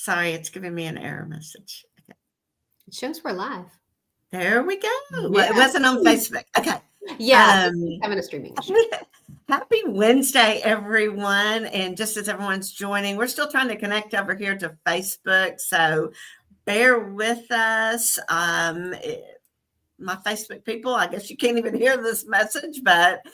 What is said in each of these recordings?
Sorry, it's giving me an error message. Okay. It shows we're live. There we go. Well, it Yeah. wasn't on Facebook. Okay. Yeah, Um, it's having a streaming issue. Happy Wednesday, everyone. And just as everyone's joining, we're still trying to connect over here to Facebook. So bear with us. My Facebook people, I guess you can't even hear this message, but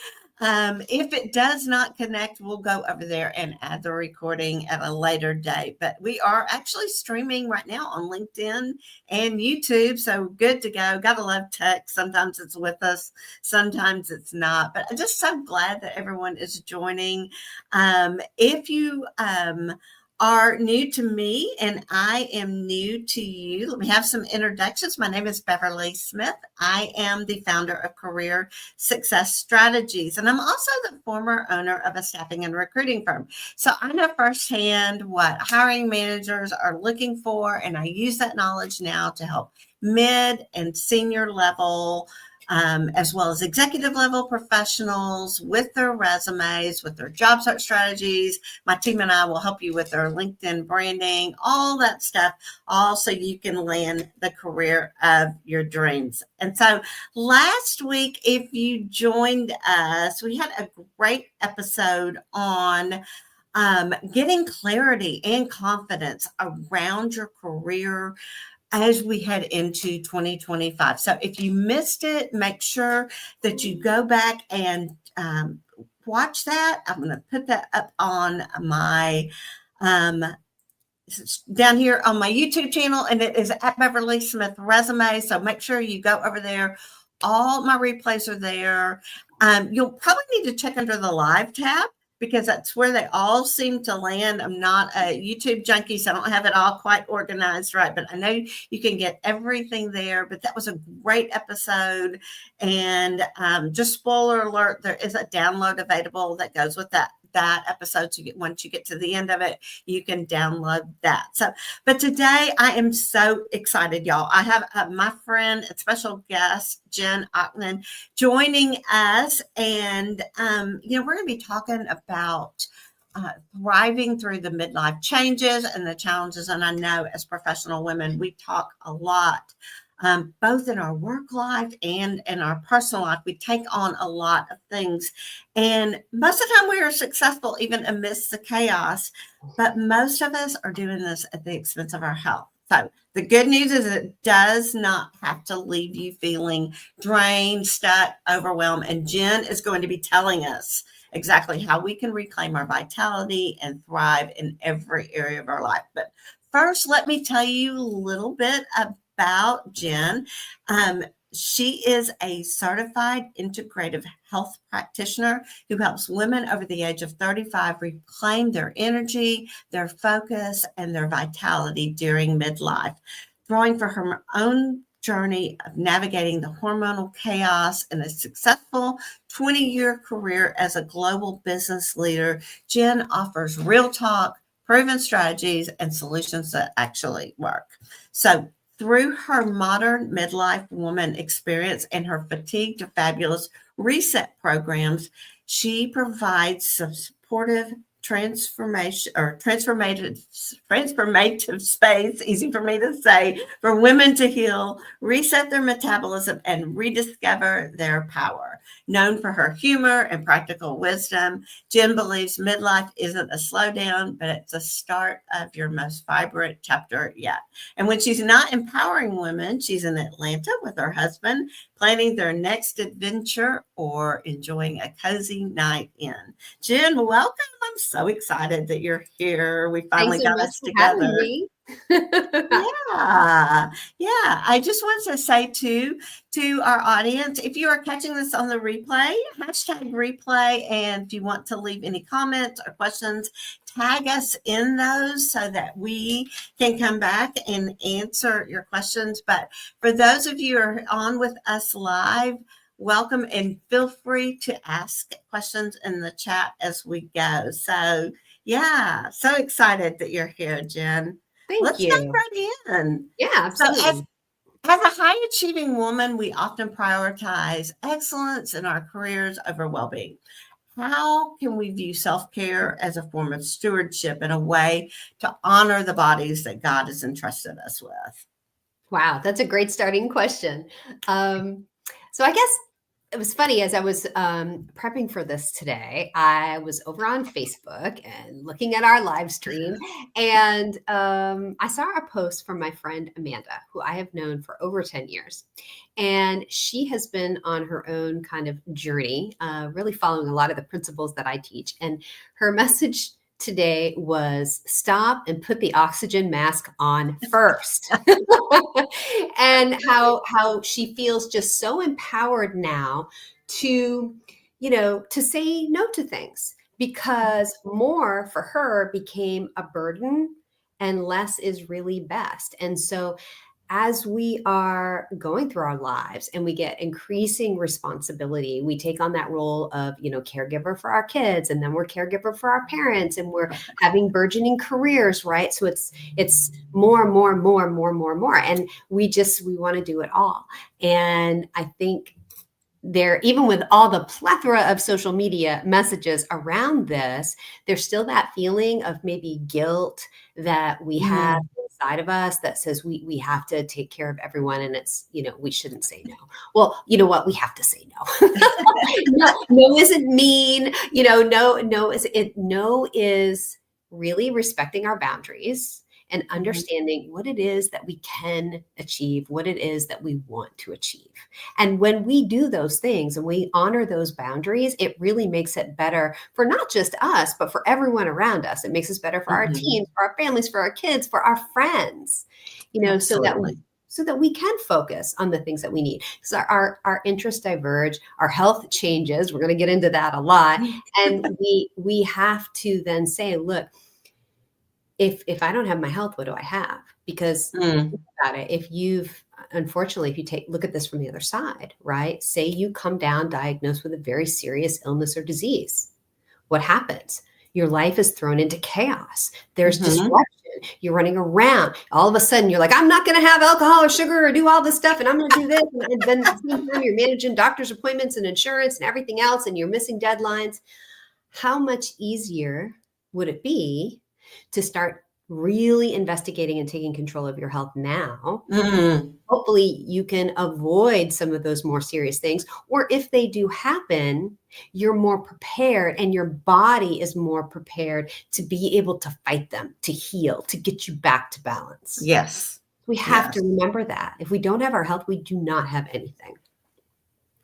if it does not connect, we'll go over there and add the recording at a later date. But we are actually streaming right now on LinkedIn and YouTube. So good to go. Gotta love tech. Sometimes it's with us, sometimes it's not. But I'm just so glad that everyone is joining. If you are new to me and I am new to you, let me have some introductions. My name is Beverly Smith. I am the founder of Career Success Strategies, and I'm also the former owner of a staffing and recruiting firm. So I know firsthand what hiring managers are looking for, and I use that knowledge now to help mid and senior level as well as executive level professionals with their resumes, with their job search strategies. My team and I will help you with their LinkedIn branding, all that stuff, all so you can land the career of your dreams. And so last week, if you joined us, we had a great episode on getting clarity and confidence around your career as we head into 2025. So if you missed it, make sure that you go back and watch that. I'm going to put that up on my down here on my YouTube channel, and it is at Beverly Smith Resume. So make sure you go over there. All my replays are there. You'll probably need to check under the live tab, because that's where they all seem to land. I'm not a YouTube junkie, so I don't have it all quite organized right, but I know you can get everything there. But that was a great episode. And just spoiler alert, there is a download available that goes with that episode. So once you get to the end of it, you can download that. So, but today I am so excited, y'all. I have my friend and special guest, Jen Oknin, joining us. And, we're going to be talking about thriving through the midlife changes and the challenges. And I know as professional women, we talk a lot, both in our work life and in our personal life. We take on a lot of things. And most of the time we are successful, even amidst the chaos. But most of us are doing this at the expense of our health. So the good news is it does not have to leave you feeling drained, stuck, overwhelmed. And Jen is going to be telling us exactly how we can reclaim our vitality and thrive in every area of our life. But first, let me tell you a little bit about Jen. She is a certified integrative health practitioner who helps women over the age of 35 reclaim their energy, their focus, and their vitality during midlife. Drawing from her own journey of navigating the hormonal chaos and a successful 20-year career as a global business leader, Jen offers real talk, proven strategies, and solutions that actually work. So through her modern midlife woman experience and her Fatigue to Fabulous reset programs, she provides supportive transformative space, easy for me to say, for women to heal, reset their metabolism, and rediscover their power. Known for her humor and practical wisdom, Jen believes midlife isn't a slowdown, but it's a start of your most vibrant chapter yet. And when she's not empowering women, she's in Atlanta with her husband, planning their next adventure or enjoying a cozy night in. Jen, welcome. I'm so excited that you're here. We finally Thanks so got much us for having together. me. Yeah. I just want to say to our audience, if you are catching this on the replay, hashtag replay. And if you want to leave any comments or questions, tag us in those so that we can come back and answer your questions. But for those of you who are on with us live, welcome, and feel free to ask questions in the chat as we go. So yeah, so excited that you're here, Jen. Thank Let's dive you. right in. Yeah, So absolutely. as a high achieving woman, we often prioritize excellence in our careers over well-being. how can we view self-care as a form of stewardship in a way to honor the bodies that God has entrusted us with? Wow, that's a great starting question. So I guess it was funny as I was prepping for this today. I was over on Facebook and looking at our live stream, and I saw a post from my friend Amanda, who I have known for over 10 years. And she has been on her own kind of journey, really following a lot of the principles that I teach. And her message today was stop and put the oxygen mask on first. And how she feels just so empowered now to, to say no to things, because more for her became a burden and less is really best. And so as we are going through our lives and we get increasing responsibility, we take on that role of, caregiver for our kids, and then we're caregiver for our parents, and we're having burgeoning careers, right? So it's more, and we want to do it all. And I think even with all the plethora of social media messages around this, there's still that feeling of maybe guilt that we have inside of us that says we have to take care of everyone, and it's, we shouldn't say no. Well, you know what? We have to say no. No isn't mean, no is really respecting our boundaries and understanding what it is that we can achieve, what it is that we want to achieve. And when we do those things and we honor those boundaries, it really makes it better for not just us, but for everyone around us. It makes us better for our teams, for our families, for our kids, for our friends, so that we can focus on the things that we need. Because our interests diverge, our health changes. We're going to get into that a lot. And we have to then say, look, if I don't have my health, what do I have? Because think about it, if you look at this from the other side, right? Say you come down diagnosed with a very serious illness or disease. What happens? Your life is thrown into chaos. There's disruption. You're running around. All of a sudden, you're like, I'm not going to have alcohol or sugar or do all this stuff, and I'm going to do this. And then at the same time, you're managing doctor's appointments and insurance and everything else, and you're missing deadlines. How much easier would it be to start really investigating and taking control of your health now? Hopefully you can avoid some of those more serious things. Or if they do happen, you're more prepared and your body is more prepared to be able to fight them, to heal, to get you back to balance. Yes. We have to remember that. If we don't have our health, we do not have anything.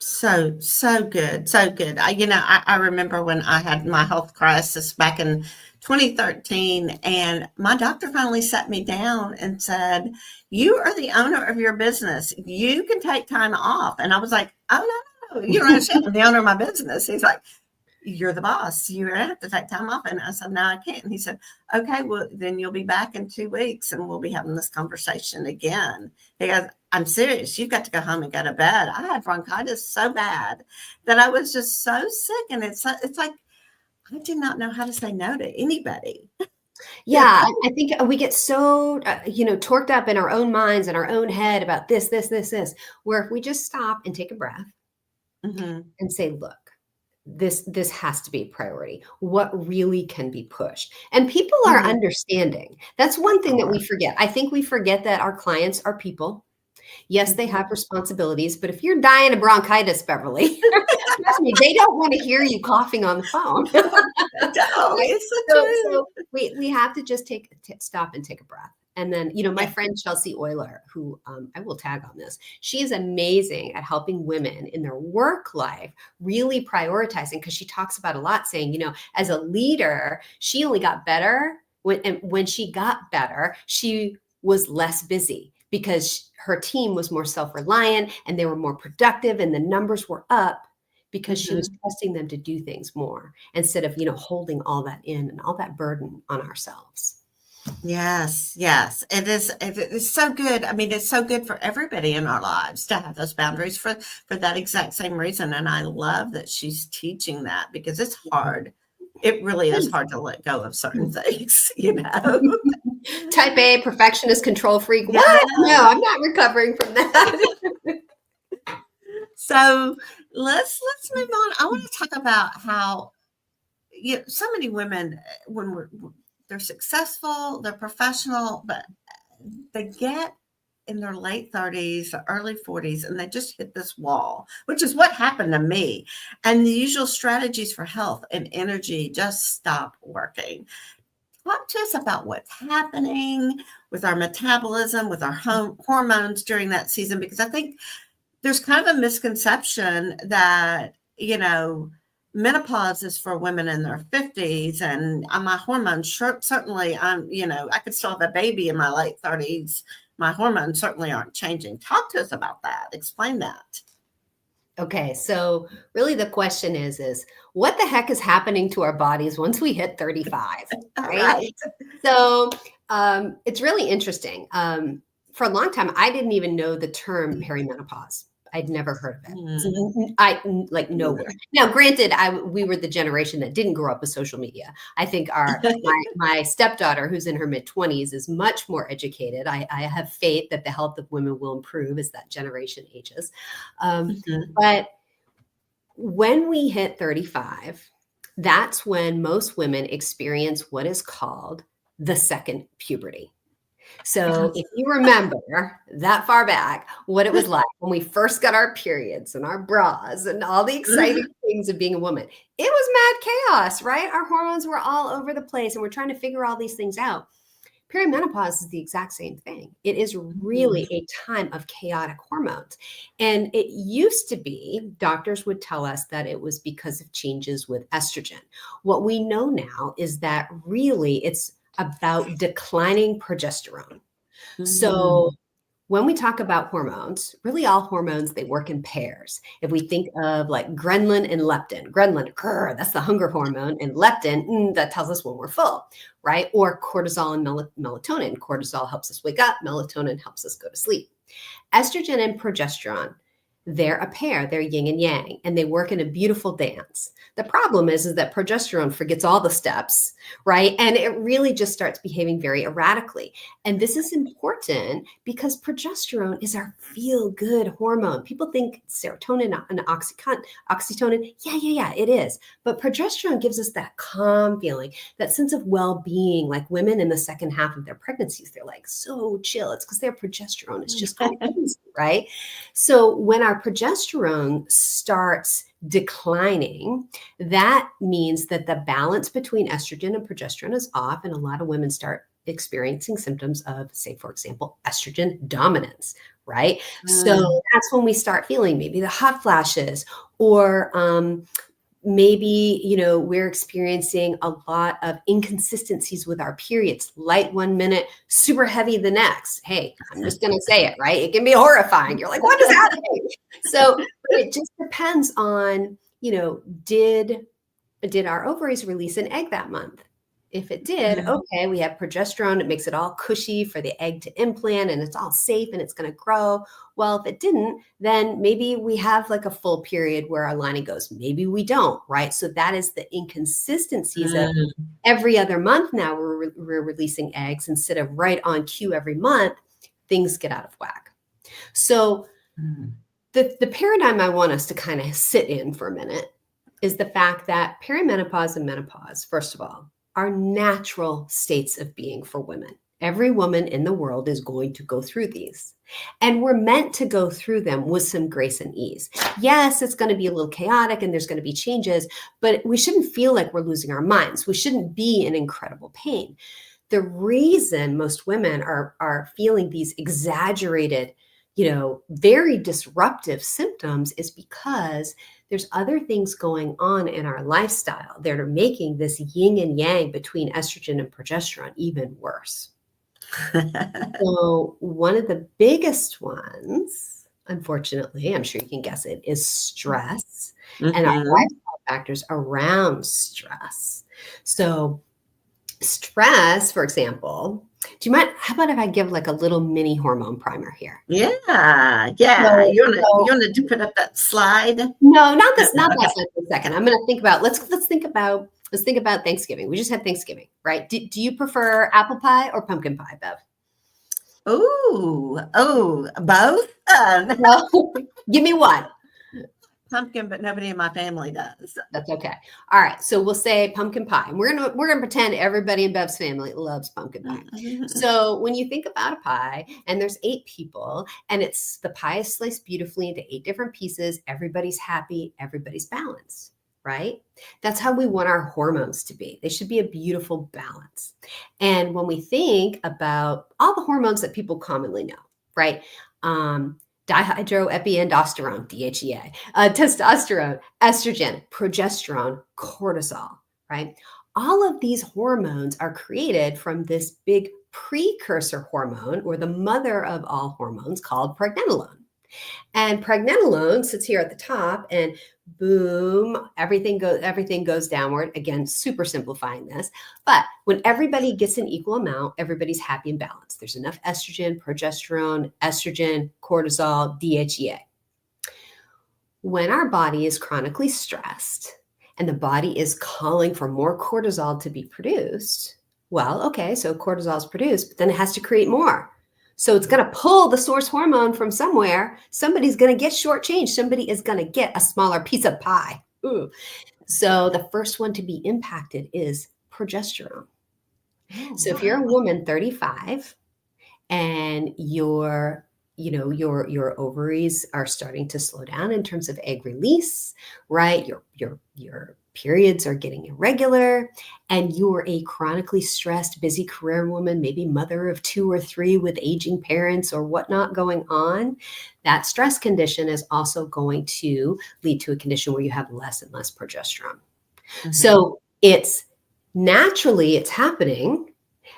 So good. So good. I remember when I had my health crisis back in 2013, and my doctor finally sat me down and said, you are the owner of your business. You can take time off. And I was like, oh, no, you don't understand. I'm the owner of my business. He's like, you're the boss. You're going to have to take time off. And I said, no, I can't. And he said, okay, well, then you'll be back in 2 weeks and we'll be having this conversation again. He goes, I'm serious. You've got to go home and go to bed. I had bronchitis so bad that I was just so sick. And it's like, I did not know how to say no to anybody. Yeah, I think we get so, torqued up in our own minds and our own head about this, where if we just stop and take a breath and say, look, this has to be a priority. What really can be pushed? And people are understanding. That's one thing that we forget. I think we forget that our clients are people. Yes, they have responsibilities, but if you're dying of bronchitis, Beverly, trust me, they don't want to hear you coughing on the phone. No, it's so we have to just stop and take a breath. And then, my friend Chelsea Euler, who I will tag on this, she is amazing at helping women in their work life really prioritizing, because she talks about a lot saying, as a leader, she only got better when she got better, she was less busy because her team was more self-reliant and they were more productive and the numbers were up because she was trusting them to do things more instead of, holding all that in and all that burden on ourselves. Yes. It is so good. I mean, it's so good for everybody in our lives to have those boundaries for that exact same reason. And I love that she's teaching that, because it's hard. It really is hard to let go of certain things, Type A, perfectionist, control freak. Yeah. What? No, I'm not recovering from that. So let's move on. I want to talk about how so many women, they're successful, they're professional, but they get in their late 30s, or early 40s, and they just hit this wall, which is what happened to me. And the usual strategies for health and energy just stop working. Talk to us about what's happening with our metabolism, with our hormones during that season, because I think there's kind of a misconception that, menopause is for women in their 50s, and my hormones certainly, I could still have a baby in my late 30s. My hormones certainly aren't changing. Talk to us about that. Explain that. Okay, so really the question is what the heck is happening to our bodies once we hit 35, right? Right. So it's really interesting. For a long time, I didn't even know the term perimenopause. I'd never heard of it. Nowhere. Now, granted, we were the generation that didn't grow up with social media. I think my stepdaughter, who's in her mid-20s, is much more educated. I have faith that the health of women will improve as that generation ages. But when we hit 35, that's when most women experience what is called the second puberty. So if you remember that far back, what it was like when we first got our periods and our bras and all the exciting things of being a woman, it was mad chaos, right? Our hormones were all over the place and we're trying to figure all these things out. Perimenopause is the exact same thing. It is really a time of chaotic hormones. And it used to be, doctors would tell us that it was because of changes with estrogen. What we know now is that really it's about declining progesterone. So when we talk about hormones, really all hormones, they work in pairs. If we think of like ghrelin and leptin, ghrelin, that's the hunger hormone, and leptin, that tells us when we're full, right? Or cortisol and melatonin. Cortisol helps us wake up, melatonin helps us go to sleep. Estrogen and progesterone, they're a pair, they're yin and yang, and they work in a beautiful dance. The problem is that progesterone forgets all the steps, right? And it really just starts behaving very erratically. And this is important because progesterone is our feel-good hormone. People think serotonin and oxytocin. Yeah, it is. But progesterone gives us that calm feeling, that sense of well-being, like women in the second half of their pregnancies, they're like so chill. It's because their progesterone is just going crazy, right? So when our progesterone starts declining, that means that the balance between estrogen and progesterone is off, and a lot of women start experiencing symptoms of, say, for example, estrogen dominance, right? So that's when we start feeling maybe the hot flashes, or maybe, we're experiencing a lot of inconsistencies with our periods, light one minute, super heavy the next. Hey, I'm just going to say it, right? It can be horrifying. You're like, what is happening? So it just depends on, did our ovaries release an egg that month? If it did, okay, we have progesterone. It makes it all cushy for the egg to implant and it's all safe and it's going to grow. Well, if it didn't, then maybe we have like a full period where our lining goes. Maybe we don't, right? So that is the inconsistencies of every other month now we're releasing eggs instead of right on cue every month. Things get out of whack. So the paradigm I want us to kind of sit in for a minute is the fact that perimenopause and menopause, first of all, are natural states of being for women. Every woman in the world is going to go through these. And we're meant to go through them with some grace and ease. Yes, it's going to be a little chaotic and there's going to be changes, but we shouldn't feel like we're losing our minds. We shouldn't be in incredible pain. The reason most women are feeling these exaggerated, very disruptive symptoms is because there's other things going on in our lifestyle that are making this yin and yang between estrogen and progesterone even worse. So one of the biggest ones, unfortunately, I'm sure you can guess it, is stress and our lifestyle factors around stress. So stress, for example, do you mind? How about if I give like a little mini hormone primer here? Yeah. So, you wanted to put up that slide? No, not this. Not that slide for a second. I'm going to think about. Let's think about Thanksgiving. We just had Thanksgiving, right? Do you prefer apple pie or pumpkin pie, Bev? Oh, both. Well, give me one. pumpkin, but nobody in my family does. That's okay. All right. So we'll say pumpkin pie. And we're gonna pretend everybody in Bev's family loves pumpkin pie. So when you think about a pie and there's 8 people and the pie is sliced beautifully into 8 different pieces, everybody's happy, everybody's balanced, right? That's how we want our hormones to be. They should be a beautiful balance. And when we think about all the hormones that people commonly know, right? Dihydroepiandrosterone, DHEA, testosterone, estrogen, progesterone, cortisol, right? All of these hormones are created from this big precursor hormone, or the mother of all hormones, called pregnenolone. And pregnenolone sits here at the top, and boom, everything goes downward. Again, super simplifying this. But when everybody gets an equal amount, everybody's happy and balanced. There's enough estrogen, progesterone, estrogen, cortisol, DHEA. When our body is chronically stressed and the body is calling for more cortisol to be produced, well, okay, so cortisol is produced, but then it has to create more. So it's going to pull the source hormone from somewhere. Somebody's going to get shortchanged. Somebody is going to get a smaller piece of pie. Ooh. So the first one to be impacted is progesterone. So if you're a woman 35 and your ovaries are starting to slow down in terms of egg release, right? Your periods are getting irregular, and you're a chronically stressed, busy career woman, maybe mother of 2 or 3 with aging parents or whatnot going on, that stress condition is also going to lead to a condition where you have less and less progesterone. Mm-hmm. So it's happening.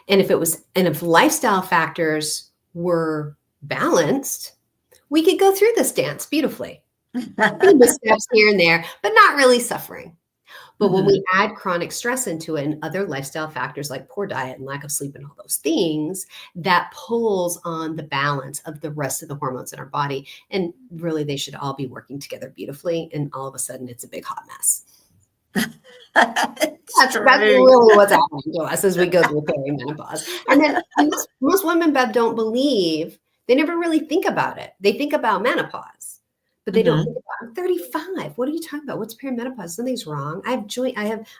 And if lifestyle factors were balanced, we could go through this dance beautifully. Missteps here and there, but not really suffering. But when we add chronic stress into it and other lifestyle factors like poor diet and lack of sleep and all those things, that pulls on the balance of the rest of the hormones in our body. And really, they should all be working together beautifully. And all of a sudden, it's a big hot mess. That's really what's happening to us as we go through perimenopause. And then most women, Bev, don't believe, they never really think about it. They think about menopause. But they don't think about, I'm 35. What are you talking about? What's perimenopause? Something's wrong. I'm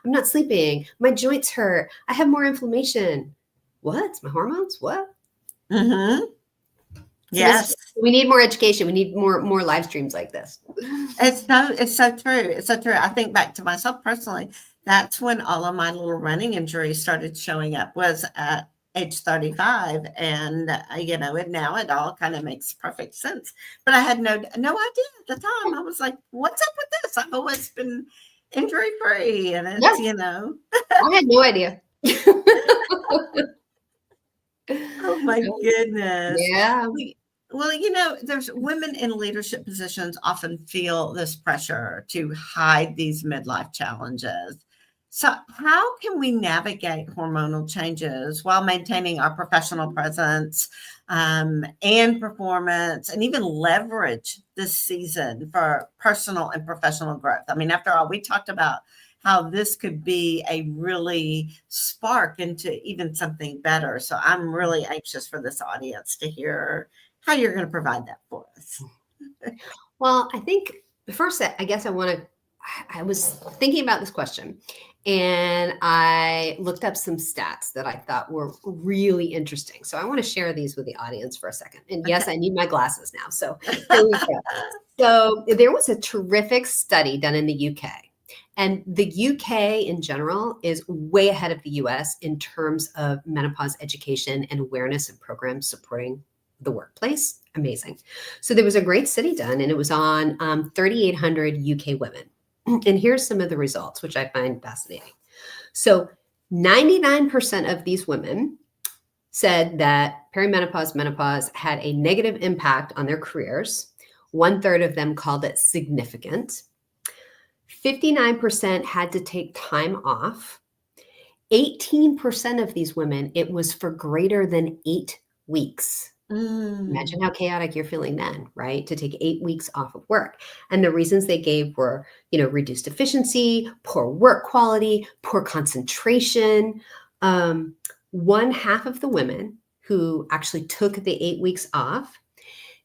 not sleeping. My joints hurt. I have more inflammation. What? My hormones? What? Mm-hmm. Yes. We need more education. We need more live streams like this. It's so true. It's so true. I think back to myself personally. That's when all of my little running injuries started showing up, was at age 35. And, and now it all kind of makes perfect sense. But I had no idea at the time. I was like, what's up with this? I've always been injury free. And it's, I had no idea. Oh my goodness. Yeah. Well, there's women in leadership positions often feel this pressure to hide these midlife challenges. So how can we navigate hormonal changes while maintaining our professional presence and performance, and even leverage this season for personal and professional growth? I mean, after all, we talked about how this could be a really spark into even something better. So I'm really anxious for this audience to hear how you're going to provide that for us. Well, I think first, I guess I was thinking about this question, and I looked up some stats that I thought were really interesting. So I want to share these with the audience for a second. And yes, I need my glasses now. So here we go. So there was a terrific study done in the UK. And the UK in general is way ahead of the US in terms of menopause education and awareness and programs supporting the workplace. Amazing. So there was a great study done, and it was on 3,800 UK women. And here's some of the results, which I find fascinating. So 99% of these women said that perimenopause, menopause had a negative impact on their careers. 1/3 of them called it significant. 59% had to take time off. 18% of these women, it was for greater than 8 weeks. Imagine how chaotic you're feeling then, right? To take 8 weeks off of work. And the reasons they gave were, reduced efficiency, poor work quality, poor concentration. 1/2 of the women who actually took the 8 weeks off,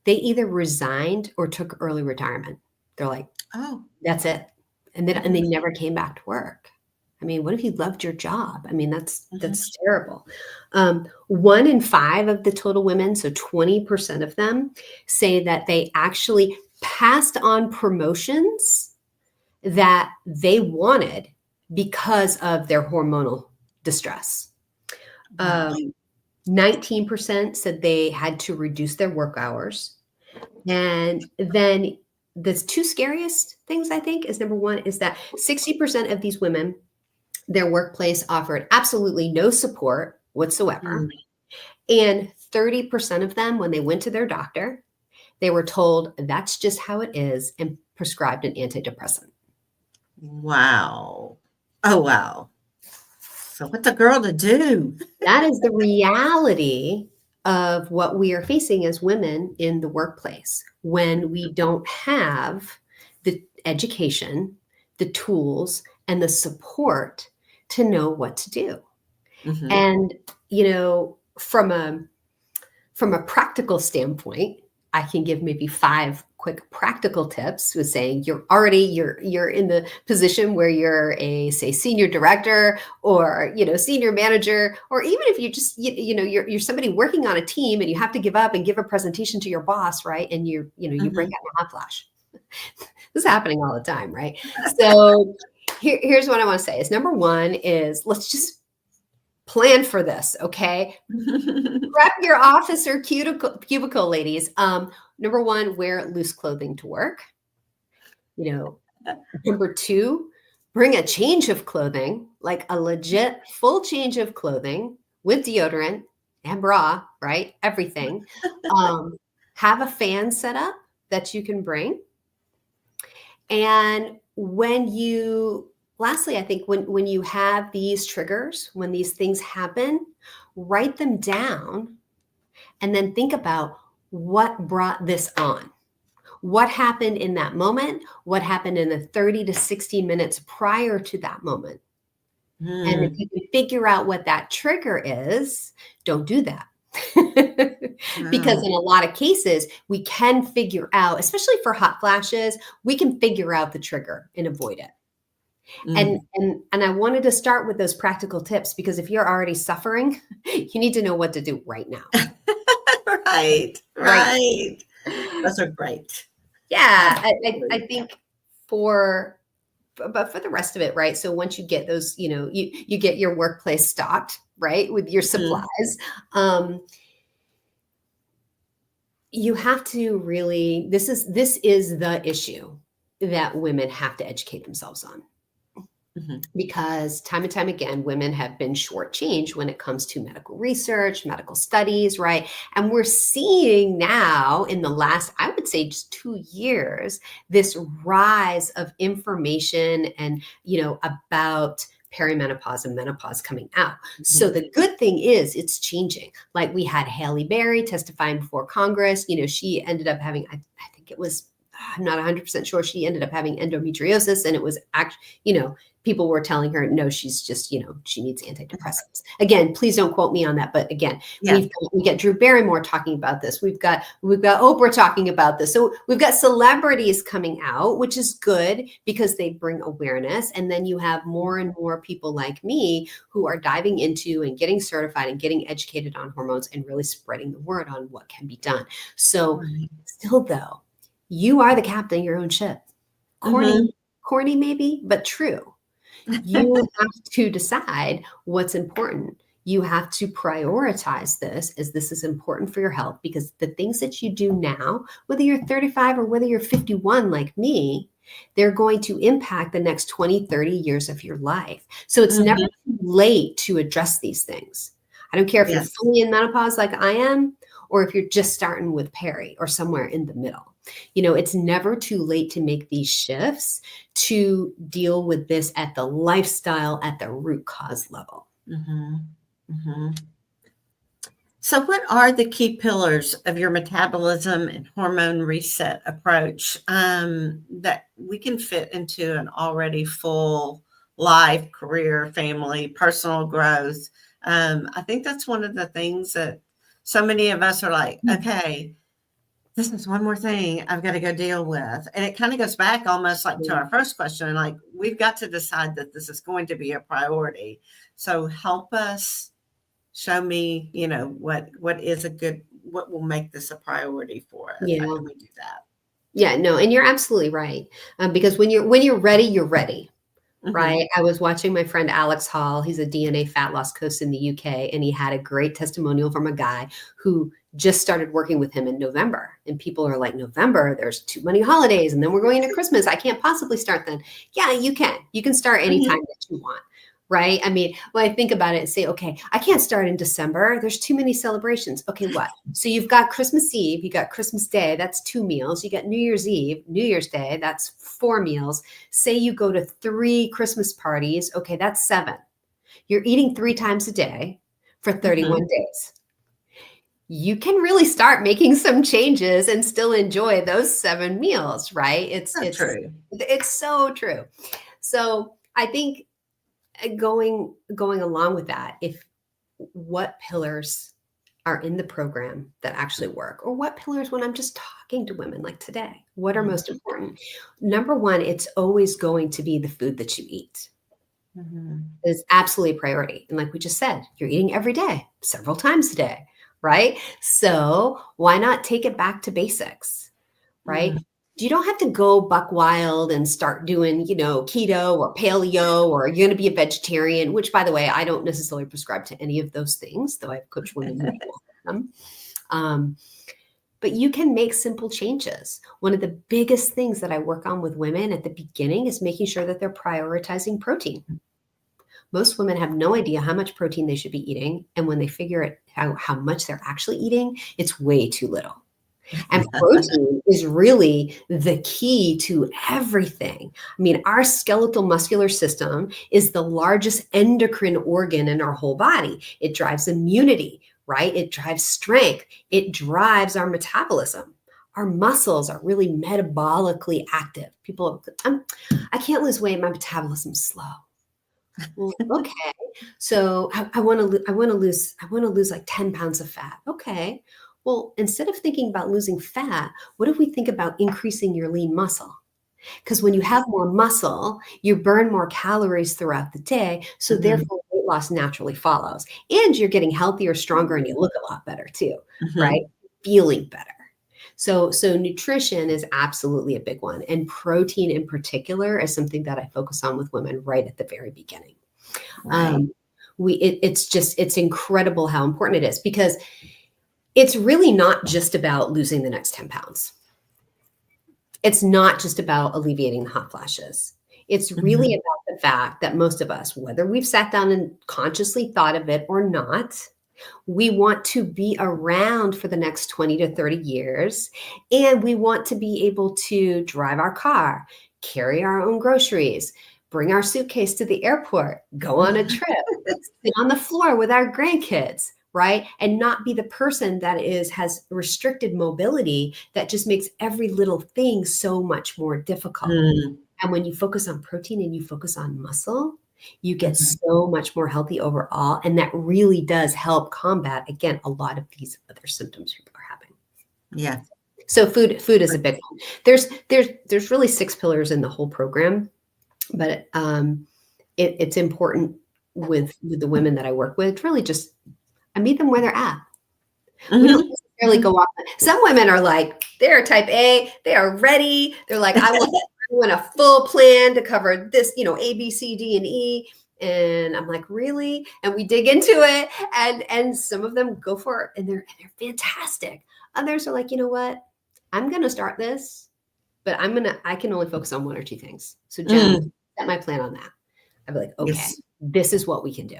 they either resigned or took early retirement. They're like, Oh. that's it. And they never came back to work. I mean, what if you loved your job? I mean, that's terrible. 1 in 5 of the total women, so 20% of them, say that they actually passed on promotions that they wanted because of their hormonal distress. 19% said they had to reduce their work hours. And then the 2 scariest things, I think, is number 1 is that 60% of these women, their workplace offered absolutely no support whatsoever. And 30% of them, when they went to their doctor, they were told that's just how it is and prescribed an antidepressant. Wow. Oh, wow. So what's a girl to do? That is the reality of what we are facing as women in the workplace when we don't have the education, the tools, and the support to know what to do. And, from a practical standpoint, I can give maybe 5 quick practical tips with saying you're in the position where you're a, say, senior director or, senior manager, or even if you just, you're somebody working on a team and you have to give up and give a presentation to your boss, right? And you break out in a hot flash. This is happening all the time, right? So here's what I want to say is number 1 is let's just plan for this, okay? Prep your office or cubicle, ladies. Number 1, wear loose clothing to work. Number 2, bring a change of clothing, like a legit full change of clothing with deodorant and bra, right? Everything. Have a fan set up that you can bring. And lastly, I think when you have these triggers, when these things happen, write them down and then think about what brought this on. What happened in that moment? What happened in the 30 to 60 minutes prior to that moment? And if you can figure out what that trigger is, don't do that. Because in a lot of cases, we can figure out, especially for hot flashes, we can figure out the trigger and avoid it. And I wanted to start with those practical tips because if you're already suffering, you need to know what to do right now. Right. Those are great. Yeah, I think but for the rest of it, right? So once you get those, you get your workplace stocked, right, with your supplies. You have to really, this is the issue that women have to educate themselves on. Because time and time again, women have been shortchanged when it comes to medical research, medical studies, right? And we're seeing now in the last, I would say just 2 years, this rise of information and, about perimenopause and menopause coming out. So the good thing is it's changing. Like we had Halle Berry testifying before Congress. She ended up having, I think it was, I'm not 100% sure. She ended up having endometriosis and it was actually, people were telling her, no, she's just, she needs antidepressants. Again, please don't quote me on that. But again, we get Drew Barrymore talking about this. We've got Oprah talking about this. So we've got celebrities coming out, which is good because they bring awareness. And then you have more and more people like me who are diving into and getting certified and getting educated on hormones and really spreading the word on what can be done. So still though, you are the captain of your own ship. Corny maybe, but true. You have to decide what's important. You have to prioritize this as this is important for your health because the things that you do now, whether you're 35 or whether you're 51 like me, they're going to impact the next 20, 30 years of your life. So it's never too late to address these things. I don't care if you're fully in menopause like I am, or if you're just starting with peri or somewhere in the middle. It's never too late to make these shifts to deal with this at the lifestyle, at the root cause level. So what are the key pillars of your metabolism and hormone reset approach that we can fit into an already full life, career, family, personal growth? I think that's one of the things that so many of us are like, okay, this is one more thing I've got to go deal with. And it kind of goes back almost like to our first question. Like, we've got to decide that this is going to be a priority. So help us, show me, what will make this a priority for us. Yeah. How can we do that? Yeah, no, and you're absolutely right. Because when you're ready, you're ready. Mm-hmm. Right. I was watching my friend Alex Hall. He's a DNA fat loss coach in the UK. And he had a great testimonial from a guy who just started working with him in November. And people are like, November, there's too many holidays. And then we're going into Christmas. I can't possibly start then. Yeah, you can. You can start anytime that you want. Right. I mean, when I think about it and say, okay, I can't start in December. There's too many celebrations. Okay, what? So you've got Christmas Eve, you got Christmas Day, that's 2 meals. You got New Year's Eve, New Year's Day, that's 4 meals. Say you go to 3 Christmas parties. Okay, that's 7. You're eating 3 times a day for 31 days. You can really start making some changes and still enjoy those 7 meals, right? It's true. It's so true. So I think going along with that, if what pillars are in the program that actually work, or what pillars when I'm just talking to women like today, what are most important? Number one, it's always going to be the food that you eat. Is absolutely a priority. And like we just said, you're eating every day, several times a day, right? So why not take it back to basics, right? You don't have to go buck wild and start doing, keto or paleo, or you're going to be a vegetarian, which, by the way, I don't necessarily prescribe to any of those things, though I've coached women who do them. But you can make simple changes. One of the biggest things that I work on with women at the beginning is making sure that they're prioritizing protein. Most women have no idea how much protein they should be eating. And when they figure out how much they're actually eating, it's way too little. And protein is really the key to everything. I mean, our skeletal muscular system is the largest endocrine organ in our whole body. It drives immunity, right? It drives strength. It drives our metabolism. Our muscles are really metabolically active. People, I can't lose weight. My metabolism's slow. Well, okay. So I want to lose like 10 pounds of fat. Okay. Well, instead of thinking about losing fat, what if we think about increasing your lean muscle? Because when you have more muscle, you burn more calories throughout the day. So therefore, weight loss naturally follows. And you're getting healthier, stronger, and you look a lot better too, right? Feeling better. So nutrition is absolutely a big one. And protein in particular is something that I focus on with women right at the very beginning. Right. It's incredible how important it is, because it's really not just about losing the next 10 pounds. It's not just about alleviating the hot flashes. It's really about the fact that most of us, whether we've sat down and consciously thought of it or not, we want to be around for the next 20 to 30 years. And we want to be able to drive our car, carry our own groceries, bring our suitcase to the airport, go on a trip, sit on the floor with our grandkids, right? And not be the person that has restricted mobility that just makes every little thing so much more difficult. And when you focus on protein and you focus on muscle, you get so much more healthy overall. And that really does help combat, again, a lot of these other symptoms people are having. Yeah. So food is a big one. There's really 6 pillars in the whole program, but it's important with the women that I work with, really just, I meet them where they're at. We don't necessarily go off. Some women are like, they're type A, they are ready. They're like, I want a full plan to cover this, A, B, C, D, and E. And I'm like, really? And we dig into it. And some of them go for it and they're fantastic. Others are like, you know what? I'm going to start this, but I can only focus on 1 or 2 things. So Jen, set my plan on that. I'd be like, okay, this is what we can do.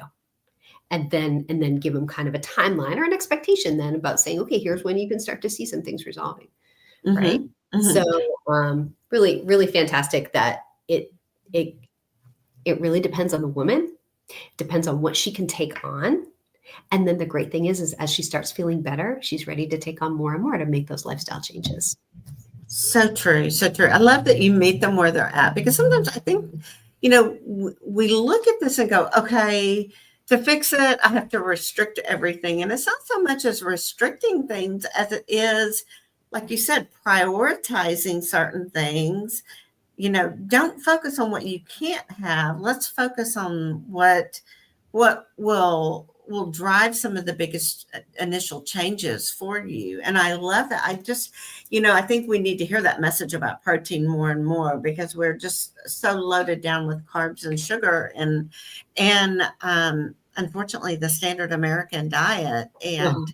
And then give them kind of a timeline or an expectation then about saying, okay, here's when you can start to see some things resolving. Right. So really, really fantastic that it really depends on the woman, depends on what she can take on. And then the great thing is as she starts feeling better, she's ready to take on more and more to make those lifestyle changes. So true. So true. I love that you meet them where they're at, because sometimes I think, we look at this and go, okay, to fix it, I have to restrict everything. And it's not so much as restricting things as it is like you said, prioritizing certain things. Don't focus on what you can't have. Let's focus on what will drive some of the biggest initial changes for you. And I love that. I think we need to hear that message about protein more and more, because we're just so loaded down with carbs and sugar and unfortunately the standard American diet. Oh,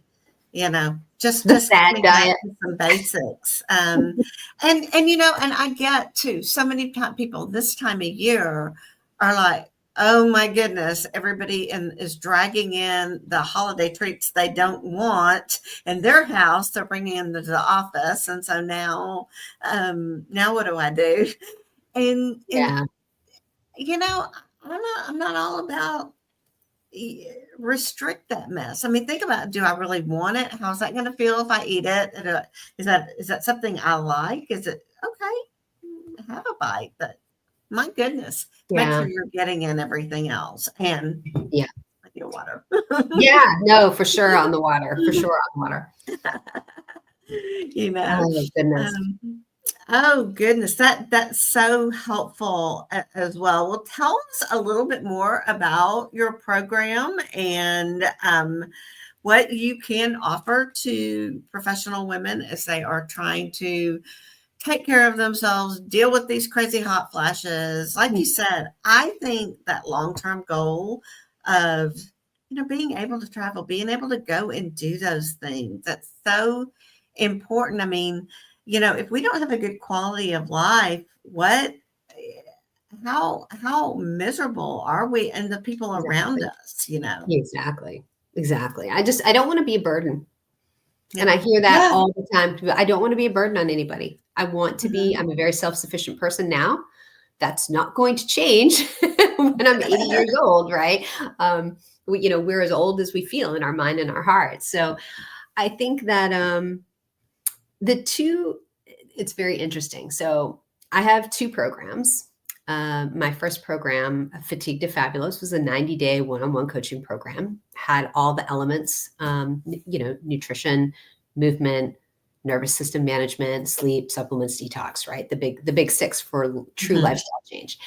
And the just sad coming back diet. to some basics. And and I get too, so many people this time of year are like, oh my goodness, everybody is dragging in the holiday treats they don't want in their house. They're bringing them to the office, and so now what do I do? And Yeah. I'm not all about restrict that mess. I mean, think about, do I really want it? How's that going to feel if I eat it? Is that something I like? Is it okay? Have a bite, but my goodness, make Yeah. sure you're getting in everything else and Yeah. your water. Yeah. No, for sure on the water. For sure on water. Oh, goodness. Oh goodness, that's so helpful as well. Well, tell us a little bit more about your program and what you can offer to professional women as they are trying to take care of themselves, deal with these crazy hot flashes. Like you said, I think that long-term goal of, being able to travel, being able to go and do those things, that's so important. I mean, if we don't have a good quality of life, how miserable are we and the people around us, Exactly. Exactly. I don't want to be a burden. And Yeah. I hear that Yeah. all the time. I don't want to be a burden on anybody. I want to be, Mhm. I'm a very self-sufficient person now. That's not going to change when I'm 80 years old, right? We're as old as we feel in our mind and our heart. So I think that it's very interesting. So I have two programs. My first program, Fatigue to Fabulous, was a 90-day one-on-one coaching program, had all the elements, nutrition, movement, nervous system management, sleep, supplements, detox, right? The big six for true Mhm. lifestyle change.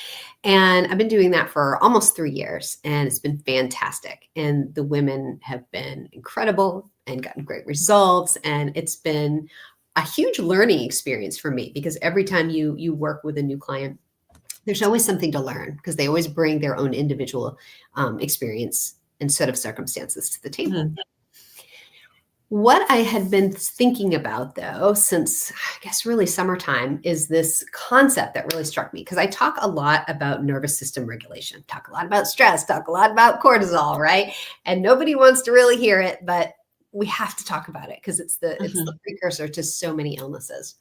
And I've been doing that for almost 3 years, and it's been fantastic. And the women have been incredible and gotten great results. And it's been a huge learning experience for me, because every time you work with a new client, there's always something to learn, because they always bring their own individual experience and set of circumstances to the table. Mhm. What I had been thinking about, though, since I guess really summertime, is this concept that really struck me, because I talk a lot about nervous system regulation, talk a lot about stress, talk a lot about cortisol, right? And nobody wants to really hear it, but we have to talk about it because it's the precursor to so many illnesses.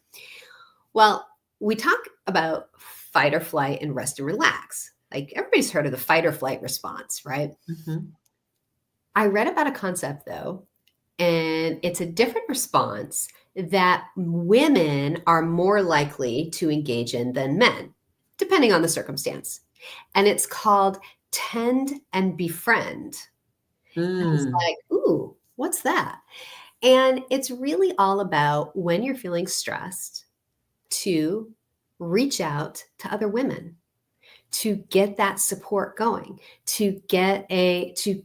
Well, we talk about fight or flight and rest and relax. Like, everybody's heard of the fight or flight response, right? Mhm. I read about a concept, though, and it's a different response that women are more likely to engage in than men, depending on the circumstance. And it's called tend and befriend. And I was Mm. like, ooh, what's that? And it's really all about, when you're feeling stressed, to reach out to other women, to get that support going, to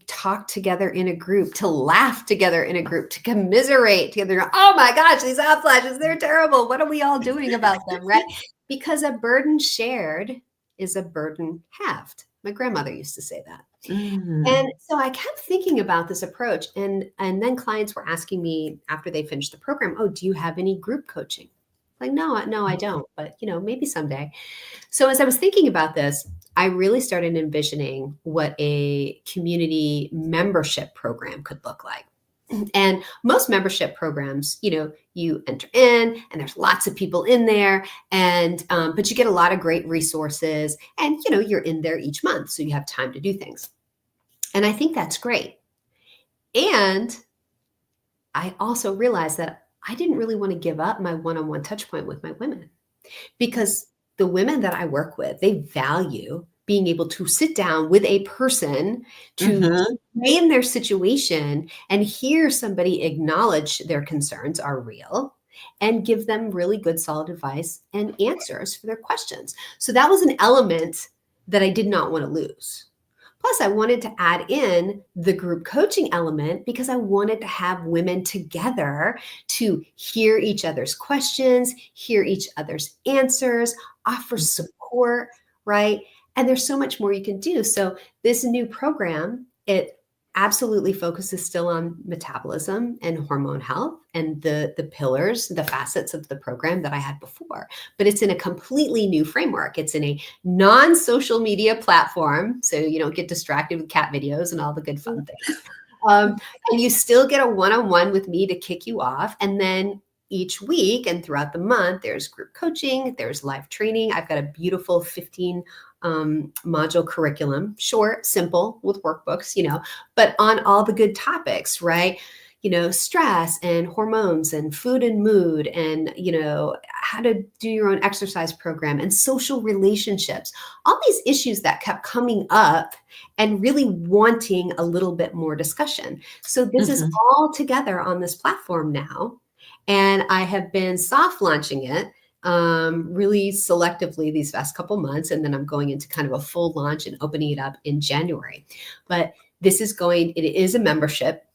talk together in a group, to laugh together in a group, to commiserate together. Oh my gosh, these hot flashes, they're terrible. What are we all doing about them, right? Because a burden shared is a burden halved. My grandmother used to say that. Mhm. And so I kept thinking about this approach, and then clients were asking me after they finished the program, "Oh, do you have any group coaching?" Like, no, I don't, but maybe someday. So as I was thinking about this, I really started envisioning what a community membership program could look like. And most membership programs, you enter in and there's lots of people in there, and but you get a lot of great resources, and you're in there each month, so you have time to do things. And I think that's great. And I also realized that I didn't really want to give up my one-on-one touch point with my women, because the women that I work with, they value being able to sit down with a person to Mhm. explain their situation and hear somebody acknowledge their concerns are real, and give them really good, solid advice and answers for their questions. So that was an element that I did not want to lose. Plus, I wanted to add in the group coaching element because I wanted to have women together to hear each other's questions, hear each other's answers, offer support, right? And there's so much more you can do. So this new program, it absolutely focuses still on metabolism and hormone health and the pillars, the facets of the program that I had before. But it's in a completely new framework. It's in a non-social media platform, so you don't get distracted with cat videos and all the good fun things. And you still get a one-on-one with me to kick you off. And then each week and throughout the month, there's group coaching, there's live training. I've got a beautiful 15 module curriculum, short, simple, with workbooks, but on all the good topics, right? Stress and hormones and food and mood and, how to do your own exercise program and social relationships, all these issues that kept coming up and really wanting a little bit more discussion. So this is all together on this platform now. And I have been soft launching it really selectively these past couple months. And then I'm going into kind of a full launch and opening it up in January. But it is a membership,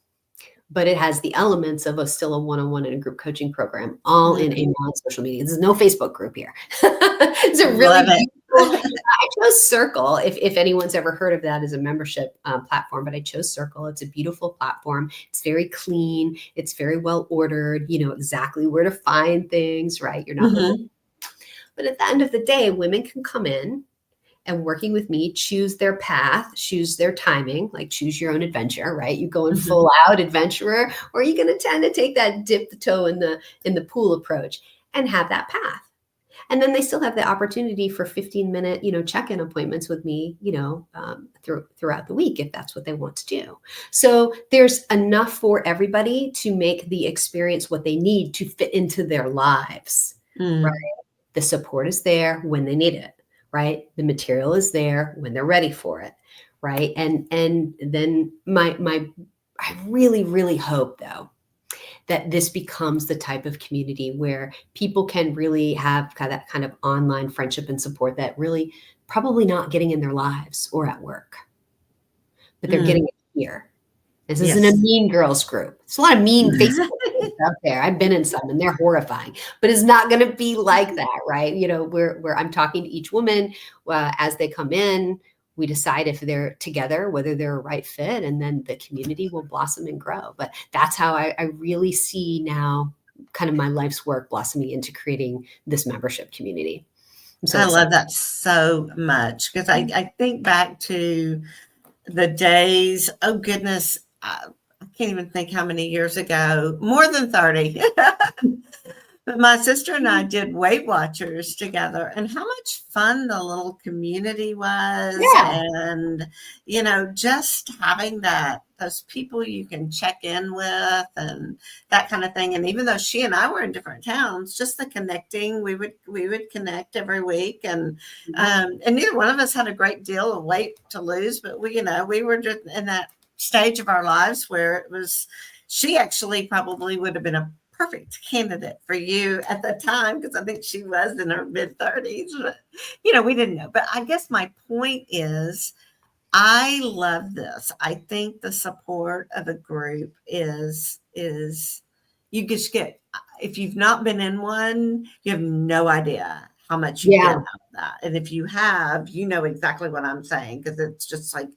but it has the elements of still a one-on-one and a group coaching program, all in a non-social media. There's no Facebook group here. It's a really beautiful, I chose Circle, if anyone's ever heard of that as a membership platform, but I chose Circle. It's a beautiful platform. It's very clean. It's very well ordered. You know exactly where to find things, right? You're not looking. But at the end of the day, women can come in and working with me, choose their path, choose their timing, like choose your own adventure, right? You go in full out adventurer, or you're going to tend to take that dip the toe in the pool approach and have that path. And then they still have the opportunity for 15-minute, check-in appointments with me, throughout the week, if that's what they want to do. So there's enough for everybody to make the experience what they need to fit into their lives, right? The support is there when they need it. Right? The material is there when they're ready for it. Right. And then I really, really hope though, that this becomes the type of community where people can really have that kind of online friendship and support that really probably not getting in their lives or at work, but they're getting it here. This isn't a mean girls group. There's a lot of mean Facebook groups out there. I've been in some and they're horrifying, but it's not going to be like that, right? Where I'm talking to each woman as they come in, we decide if they're together, whether they're a right fit, and then the community will blossom and grow. But that's how I really see now kind of my life's work blossoming into creating this membership community. I love that so much because I think back to the days, oh goodness, I can't even think how many years ago, more than 30. But my sister and I did Weight Watchers together, and how much fun the little community was. Yeah. And, just having those people you can check in with and that kind of thing. And even though she and I were in different towns, just the connecting, we would connect every week. And neither one of us had a great deal of weight to lose, but we were just in that stage of our lives where it was, she actually probably would have been a perfect candidate for you at the time, because I think she was in her mid-30s, but we didn't know. But I guess my point is, I love this. I think the support of a group is you just get, if you've not been in one, you have no idea how much you get out of that. And if you have, you know exactly what I'm saying, because it's just like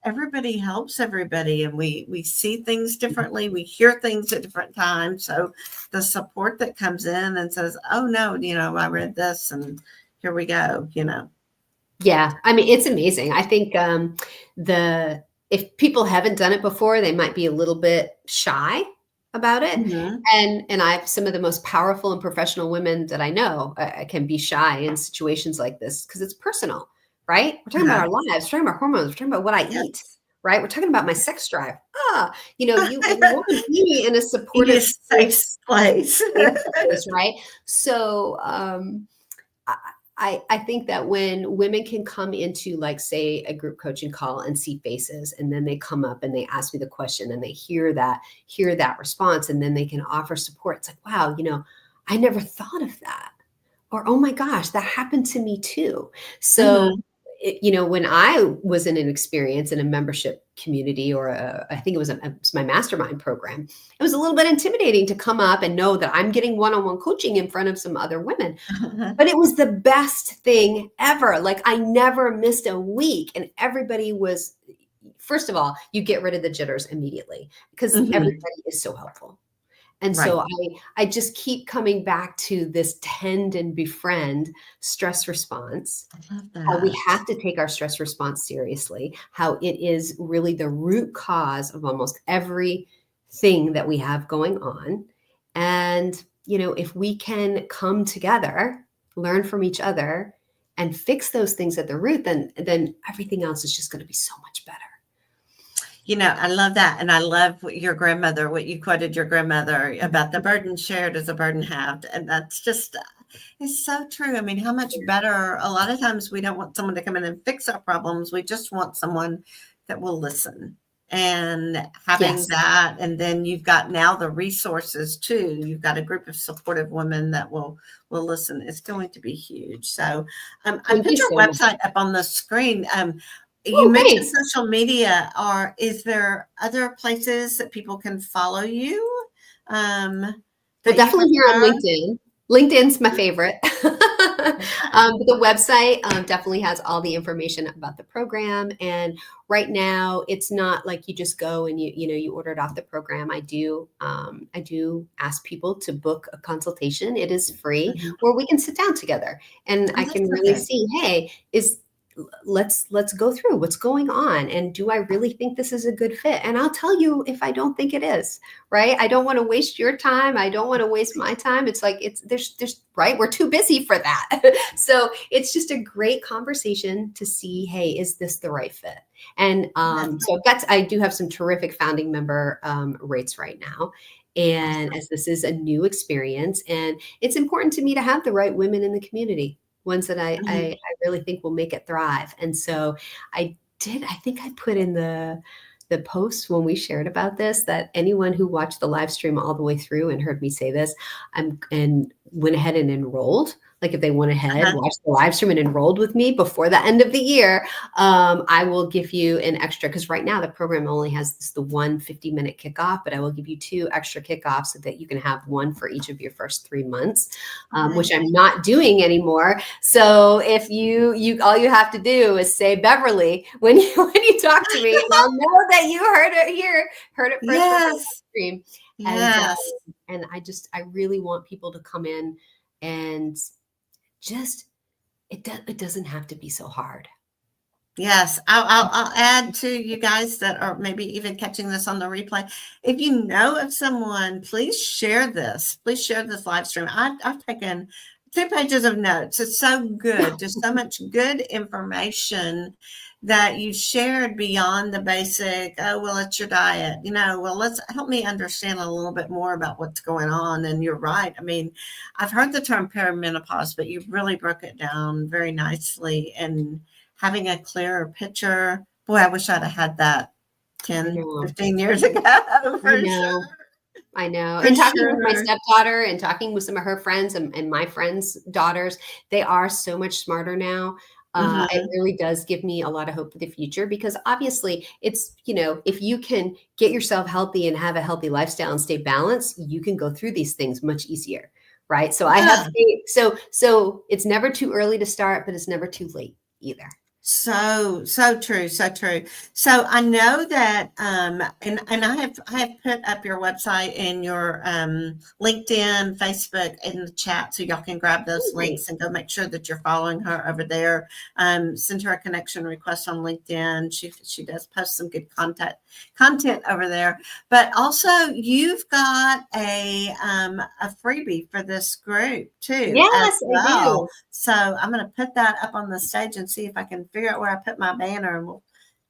everybody helps everybody, and we see things differently. We hear things at different times. So the support that comes in and says, oh no, I read this and here we go, Yeah. I mean, it's amazing. I think if people haven't done it before, they might be a little bit shy about it. And I have some of the most powerful and professional women that I know can be shy in situations like this because it's personal. Right? We're talking about our lives, we're talking about hormones, we're talking about what I eat, right? We're talking about my sex drive. You want to be in a supportive safe place. Right? So I think that when women can come into, like, say, a group coaching call and see faces, and then they come up and they ask me the question and they hear that response, and then they can offer support. It's like, wow, I never thought of that. Or, oh my gosh, that happened to me too. So, Mhm. when I was in an experience in a membership community, or I think it was my mastermind program, it was a little bit intimidating to come up and know that I'm getting one-on-one coaching in front of some other women. But it was the best thing ever. Like, I never missed a week, and everybody was, first of all, you get rid of the jitters immediately because Mhm. everybody is so helpful. And Right. so I just keep coming back to this tend and befriend stress response, I love how we that. have to take our stress response seriously, how it is really the root cause of almost everything that we have going on. And, if we can come together, learn from each other, and fix those things at the root, then everything else is just going to be so much better. I love that. And I love what you quoted your grandmother about the burden shared is a burden halved. And that's just, it's so true. I mean, how much better, a lot of times we don't want someone to come in and fix our problems. We just want someone that will listen. And having Yes. that, and then you've got now the resources too. You've got a group of supportive women that will listen. It's going to be huge. So I Thank put you your so much. website up on the screen. You Oh, mentioned thanks. social media. Is there other places that people can follow you Well, that you definitely here on prefer? LinkedIn. LinkedIn's my favorite. Okay. But the website definitely has all the information about the program. And right now, it's not like you just go and you order it off the program. I do ask people to book a consultation. It is free, Mhm. where we can sit down together, and Oh, I that's can so really good. see, hey, is let's go through what's going on, and do I really think this is a good fit? And I'll tell you if I don't think it is. Right? I don't want to waste your time. I don't want to waste my time. It's like, there's right, we're too busy for that. So it's just a great conversation to see, hey, is this the right fit? And Yes. so I do have some terrific founding member rates right now. And as this is a new experience, and it's important to me to have the right women in the community, ones that I Mhm. really think will make it thrive. And so I think I put in the post when we shared about this, that anyone who watched the live stream all the way through and heard me say this, and went ahead and enrolled, like if they went ahead, Uh-huh. watched the live stream and enrolled with me before the end of the year, I will give you an extra, because right now the program only has the one 50-minute kickoff, but I will give you 2 extra kickoffs so that you can have one for each of your first 3 months, Right. which I'm not doing anymore. So if you all you have to do is say Beverly when you talk to me, and I'll know that you heard it first from my Yes. stream. And Yes. I really want people to come in, and just it doesn't have to be so hard. Yes, I'll add to you guys that are maybe even catching this on the replay. If you know of someone, please share this. Please share this live stream. I've taken 2 pages of notes. It's so good. Just so much good information that you shared beyond the basic, oh, well, it's your diet. Well, let's help me understand a little bit more about what's going on. And you're right. I mean, I've heard the term perimenopause, but you really broke it down very nicely. And having a clearer picture. Boy, I wish I'd have had that I 10, know. 15 years ago, I for know. sure, I know. for And talking with my sure. stepdaughter and talking with some of her friends, and my friends' daughters, they are so much smarter now. It Mhm. really does give me a lot of hope for the future, because obviously it's, if you can get yourself healthy and have a healthy lifestyle and stay balanced, you can go through these things much easier. Right. So I have Yeah. faith. So it's never too early to start, but it's never too late either. So true, so true. So I know that, and I have put up your website and your LinkedIn, Facebook in the chat, so y'all can grab those Oh, great. links and go make sure that you're following her over there. Send her a connection request on LinkedIn. She does post some good content over there. But also, you've got a freebie for this group too, as Yes, I well. do. So I'm going to put that up on the stage and see if I can figure out where I put my banner, and we'll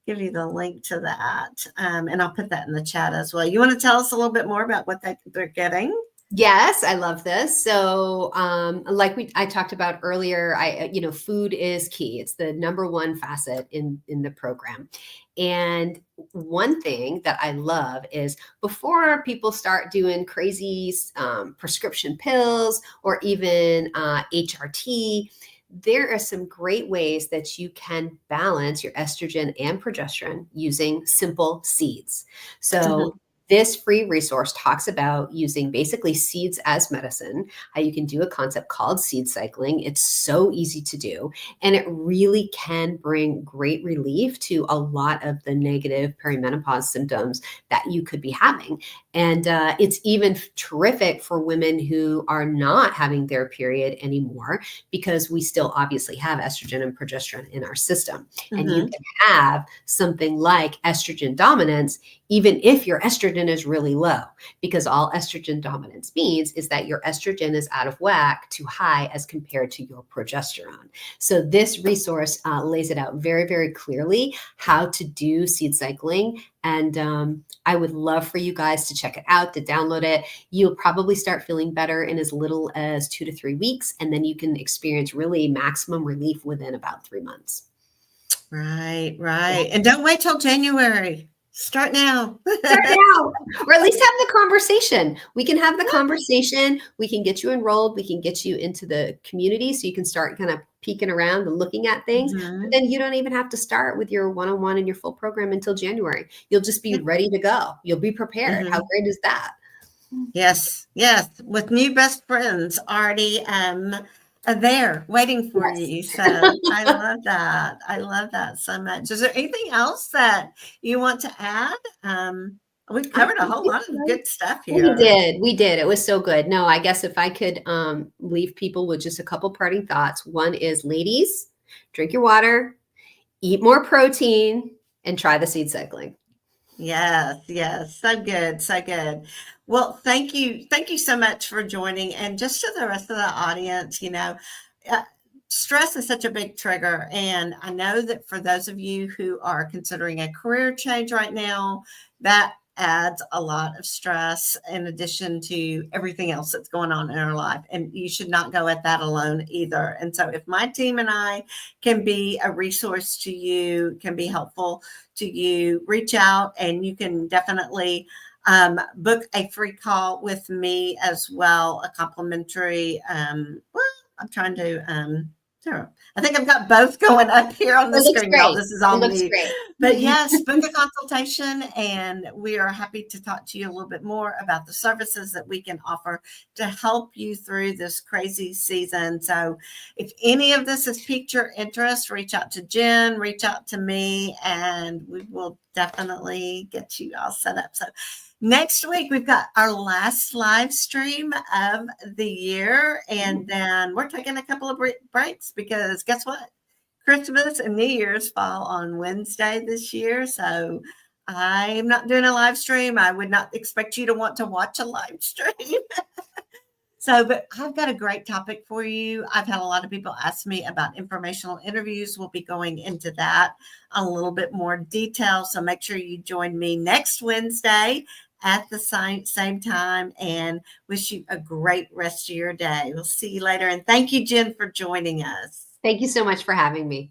give you the link to that. And I'll put that in the chat as well. You want to tell us a little bit more about what they're getting? Yes, I love this. So, like I talked about earlier, food is key. It's the number one facet in the program. And one thing that I love is before people start doing crazy prescription pills or even HRT, there are some great ways that you can balance your estrogen and progesterone using simple seeds. So Mhm. this free resource talks about using basically seeds as medicine, how you can do a concept called seed cycling. It's so easy to do, and it really can bring great relief to a lot of the negative perimenopause symptoms that you could be having. And it's even terrific for women who are not having their period anymore, because we still obviously have estrogen and progesterone in our system. And you Mhm. can have something like estrogen dominance even if your estrogen is really low, because all estrogen dominance means is that your estrogen is out of whack too high as compared to your progesterone. So this resource lays it out very, very clearly how to do seed cycling. And I would love for you guys to check it out, to download it. You'll probably start feeling better in as little as 2 to 3 weeks, and then you can experience really maximum relief within about 3 months. Right, right. And don't wait till January. Start now. Start now, or at least have the conversation. We can have the conversation. We can get you enrolled. We can get you into the community so you can start kind of peeking around and looking at things. But Mhm. then you don't even have to start with your one-on-one and your full program until January. You'll just be Yeah. ready to go. You'll be prepared. How Mhm. great is that? Yes, yes, with new best friends already there waiting for Yes. you. So I love that. I love that so much. Is there anything else that you want to add? We've I covered a whole think lot of so. good stuff We here. did. We did. It was so good. No, I guess if I could leave people with just a couple parting thoughts. One is, ladies, drink your water, eat more protein, and try the seed cycling. Yes, yes. So good, so good. Well, thank you. Thank you so much for joining. And just to the rest of the audience, uh, stress is such a big trigger. And I know that for those of you who are considering a career change right now, that adds a lot of stress in addition to everything else that's going on in our life. And you should not go at that alone either. And so if my team and I can be a resource to you, can be helpful to you, reach out, and you can definitely book a free call with me as well, a complimentary. Well, I'm trying to. I think I've got both going up here on the It looks screen, y'all. great. This is It on looks mute. great. But yes, book a consultation, and we are happy to talk to you a little bit more about the services that we can offer to help you through this crazy season. So if any of this has piqued your interest, reach out to Jen, reach out to me, and we will definitely get you all set up. So next week, we've got our last live stream of the year, and then we're taking a couple of breaks because guess what? Christmas and New Year's fall on Wednesday this year. So I'm not doing a live stream. I would not expect you to want to watch a live stream. So, but I've got a great topic for you. I've had a lot of people ask me about informational interviews. We'll be going into that a little bit more detail. So make sure you join me next Wednesday at the same time, and wish you a great rest of your day. We'll see you later. And thank you, Jen, for joining us. Thank you so much for having me.